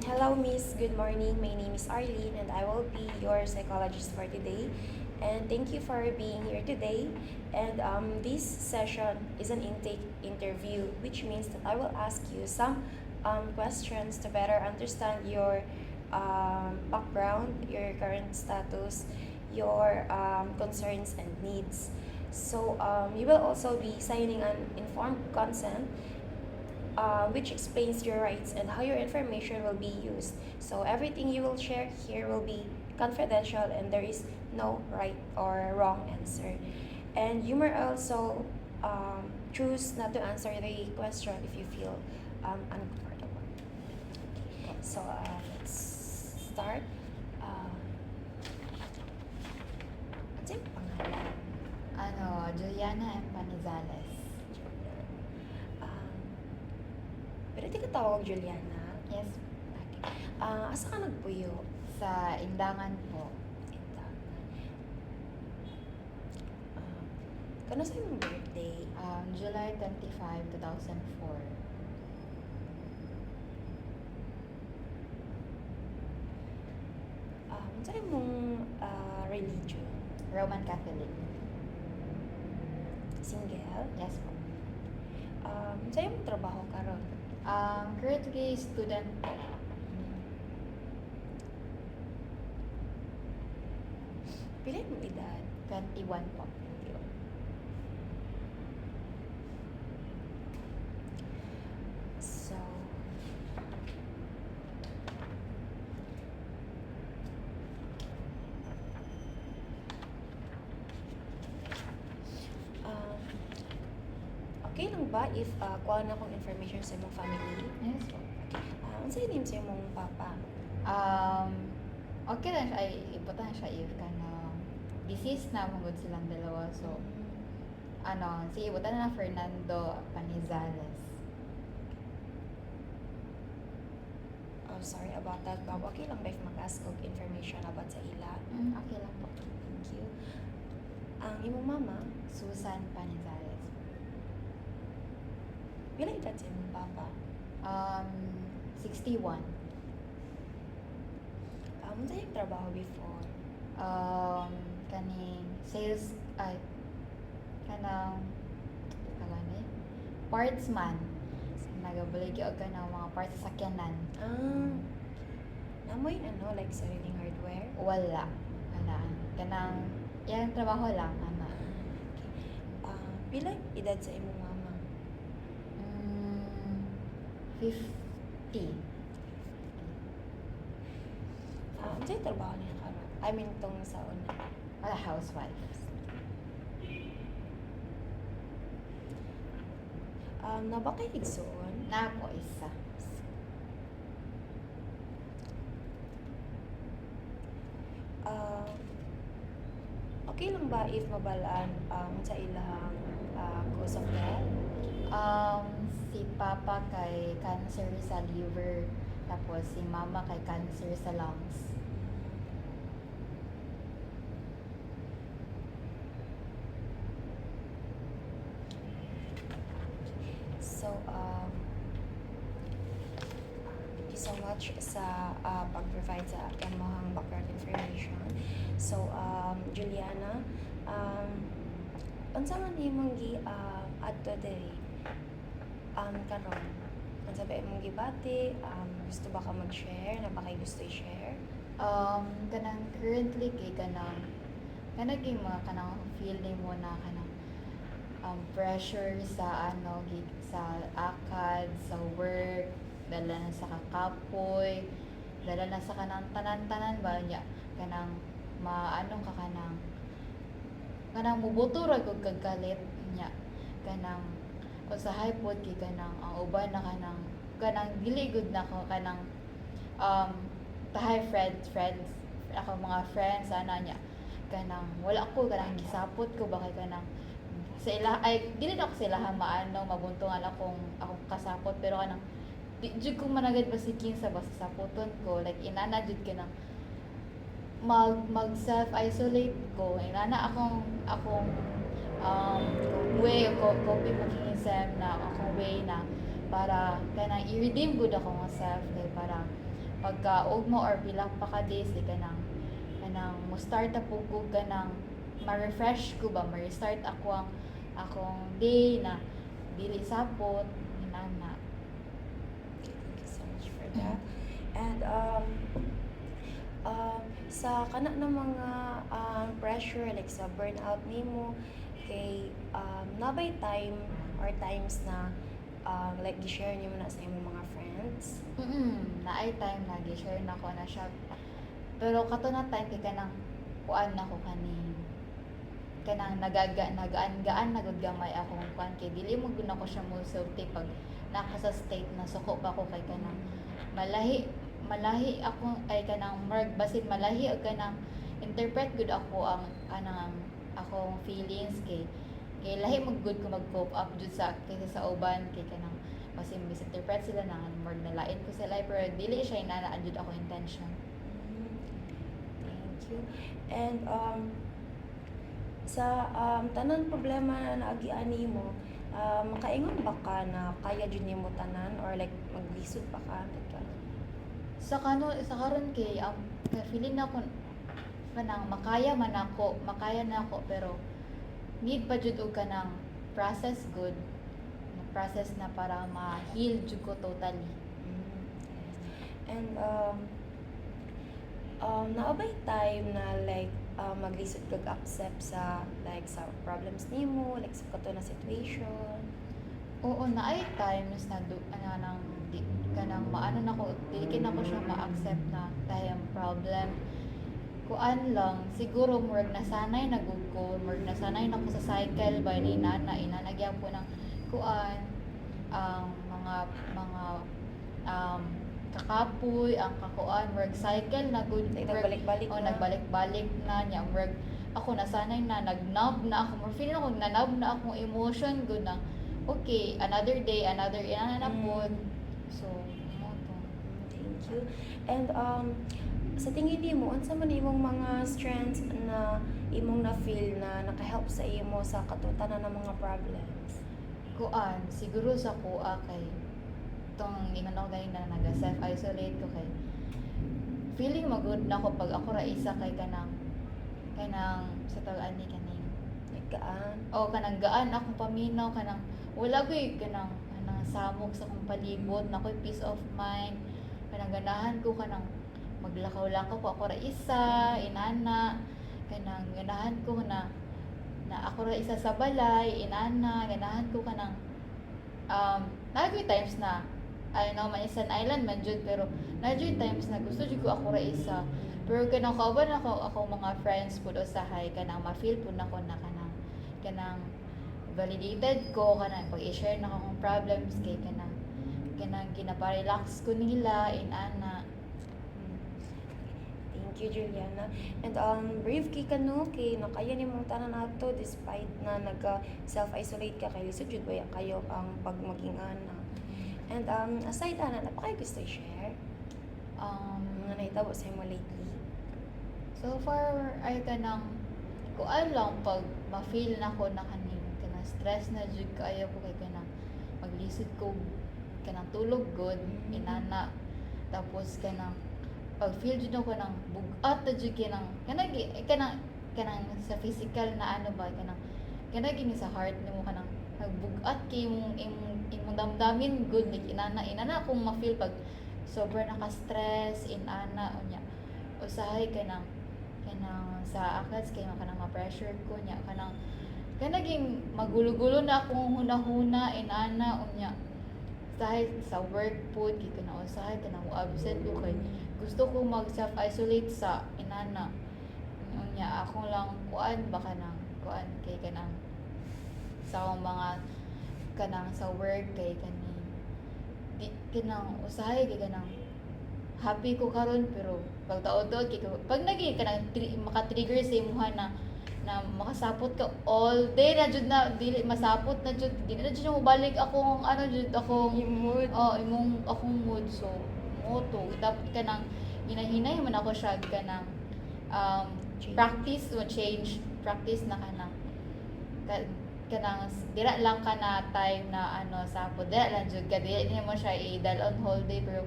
Hello, Miss. Good morning. My name is Arlene, and I will be your psychologist for today. And thank you for being here today. And this session is an intake interview, which means that I will ask you some questions to better understand your background, your current status, your concerns and needs. So you will also be signing an informed consent which explains your rights and how your information will be used. So everything you will share here will be confidential and there is no right or wrong answer. And you may also choose not to answer the question if you feel uncomfortable. So let's start. Uh, ano yung pangalan? Juliana M. Panizales. Um, pero di ka tawag Juliana. Yes, Okay. Asa ka nagpuyo? sa Indangan po. Kano sa imong birthday? July 25, 2004. Sa imong religion? Roman Catholic. Single? Yes po. Sa imong trabaho karon? Currently student po. Pila imong edad? 21 po. So, um, okay lang ba if kuha na akong information sa imong family? Yes po. Ano sa name sa imong papa? Okay lang siya. Ibutan siya if deceased na mangod silang dalawa. So, si ibutan na Fernando Panizales. Oh, sorry about that, Bob. Okay lang ba if mag-ask og information about sa ila? Okay lang po. Thank you. Ang imong mama, Susan Panizales. pila edad sa imong papa? 61. Unsa yung trabaho before? Kaning sales, kanang partsman. Nagabalay gyud ka ng mga parts sa sakyanan. Namoy like sariling hardware? Wala. Kanang yan trabaho lang Pila edad sa imong mama? 50. Unsa yung trabaho niya karon? I mean tong sa una. Wala, housewife. Na ba kay igsoon? Na po isa. Okay lang ba if mabalaan sa ilang cause of death? Si papa kay cancer sa liver, tapos si mama kay cancer sa lungs. So, thank you so much sa pag-provide sa among background information. So, Juliana, unsa man imong adto diri karon? Unsa ba imong gibati? Gusto ba ka mag-share? Na ba kay gusto i-share? Kanang currently kay kanang yung mga kanang feeling mo na kanang pressure sa sa akad, sa work, dala na sa kakapoy, dala na sa kanang tanan-tanan ba niya kanang ka kanang mubuto ra gud kag galit niya kanang usahay pod kay kanang ang uban na kanang dili gud na ko kanang tahay friends ako mga friends niya kanang wala ko kanang gisapot ko ba kay kanang sa ila ay dili na ko sila mabuntungan akong kasapot pero kanang di jud ko managad basikin sa sapoton ko like inana jud kanang mag self isolate ko inana akong way ko coping mechanism na akong way na para kanang i-redeem gud ako nga self kay para pagka ugmo or pila pa ka days di kanang mo start na po ko kanang ma-refresh ko ba ma-restart ako ang akong day na dili sapot inana. Thank you so much for that. And sa kana ng mga pressure like sa burnout nimo kay nabay time or times na like gi-share niyo na sa imong mga friends. Naay time na gi-share na ko na siya. Pero kato na time kay kanang kuan na ko kanang nagaan na gud gamay akong kuan kay dili mo gud ako siya mo sulti pag naka sa state na suko ba ko kay kanang malahi ako ay kanang mark basin malahi og kanang interpret gud ako ang kanang akong feelings kay lahi mo gud ko mag-cope up jud sa kaysa sa uban kay kanang basin misinterpret sila na more nalain ko sila pero dili siya inanaan jud ako intention. Thank you. And sa tanan problema na naagian nimo, makaingon ba ka na kaya jud nimo tanan or like maglisod pa ka? Sa karon kay ang feeling na ko kanang makaya na ako pero need pa jud og kanang process good na process na para ma-heal jud ko totally. And naabay time na like maglisod kag accept sa like sa problems nimo like sa kato na situation. Oo, naay times na nang di kanang maano na ko dili na ko siya ma-accept na dahil ang problem kuan lang siguro murag nasanay na gud ko murag nasanay na ko sa cycle by ni inanagyan po ng kuan ang mga kakapoy ang kakuan murag cycle na gud Like, nagbalik-balik na. nagbalik-balik na niya murag ako nasanay na nagnab na ako murag feeling ako nanab na akong emotion gud na okay another day another ina na po so mo to. Thank you. And sa tingin nimo unsa man imong mga strengths na imong na-feel na naka-help sa imo sa katutanan ng mga problems? Kuan siguro sa kuha kay tong ingon ako galing na naga self isolate ko kay feeling magud na ako pag ako ra isa kay kanang sa tawag ni kaning Like gaan? kanang gaan akong paminaw kanang wala koy kanang samok sa akong palibot na koy peace of mind kanang ganahan ko kanang maglakaw-lakaw ko ako ra isa inana kanang ganahan ko na ako ra isa sa balay inana ganahan ko kanang nagay times na I know man isang island man jud pero nagay times na gusto jud ko ako ra isa pero kanang kauban ako mga friends pud usahay kanang ma-feel pud nako na kanang validated ko kanang pag i-share na akong problems kay kanang ginapa-relax ko nila inana. Thank you, Juliana. And brave kay ka no kay nakaya nimong tanan ato despite na self-isolate ka kay lisod jud ba kayo ang pag maging ana. And aside ana napakay gusto i-share nga nahitabo sa imo lately. So far ay kanang kuan lang pag ma-feel na ko na kanang stress na jud kaayo ko kay kanang maglisod ko kanang tulog good inana tapos kanang pag feel jud ako nang bugat na jud kanang sa physical na ano ba kanang gini sa heart nimo kanang nagbugat kay imong damdamin good like inana akong ma-feel pag sobra naka-stress inana unya usahay kanang sa akas kay kanang ma-pressure ko nya kanang naging magulo-gulo na akong hunahuna inana unya usahay sa work pod kay kanang usahay kanang absent ko kay gusto ko mag self-isolate sa inana unya ako lang kuan baka nang kuan kay kanang sa akong mga kanang sa work kay di kanang usahay kay kanang happy ko karon pero pag taod-taod kay pag nagi kanang maka-trigger sa imuha na makasapot ka all day na jud na dili masapot na jud dili na jud mo balik akong ano jud akong mood. imong akong mood so moto dapat kanang hinahinay man ako siya kanang practice na kanang kanang dira lang ka na time na ano sa po dira lang jud ka dili mo siya i-dal on holiday pero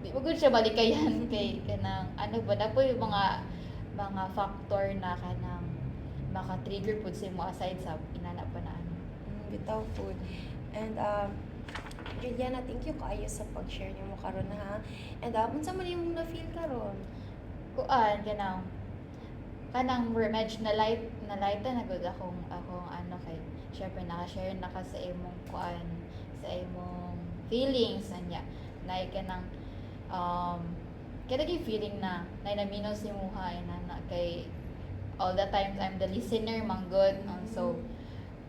di mo gud siya balikayan kay kanang ano ba na po yung mga factor na kanang maka-trigger pud sa mo aside sa inana pa na ano. Bitaw food. And Juliana, thank you kaayo sa pag-share niyo mo karon ha. And unsa man imong na-feel karon? Kuan kanang medyo na light na gud akong ano kay syempre naka-share na ka sa imong kuan sa imong feelings anya na kanang kada gyud feeling na naminaw si muha na kay all the times I'm the listener man good so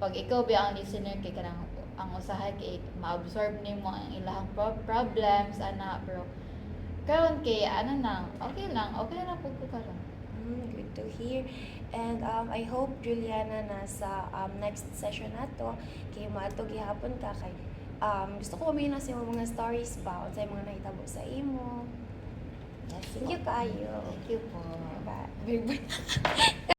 pag ikaw ba ang listener kay kanang ang usahay kay ma-absorb nimo ang ilahang problems ana pero karon kay ano nang okay lang pud ko karon. Good to hear. And I hope Juliana na sa next session nato kay maato gihapon ka kay gusto ko mamina sa imong mga stories ba unsay mga nahitabo sa imo. Yes, Thank you kaayo. Thank you po. Bye.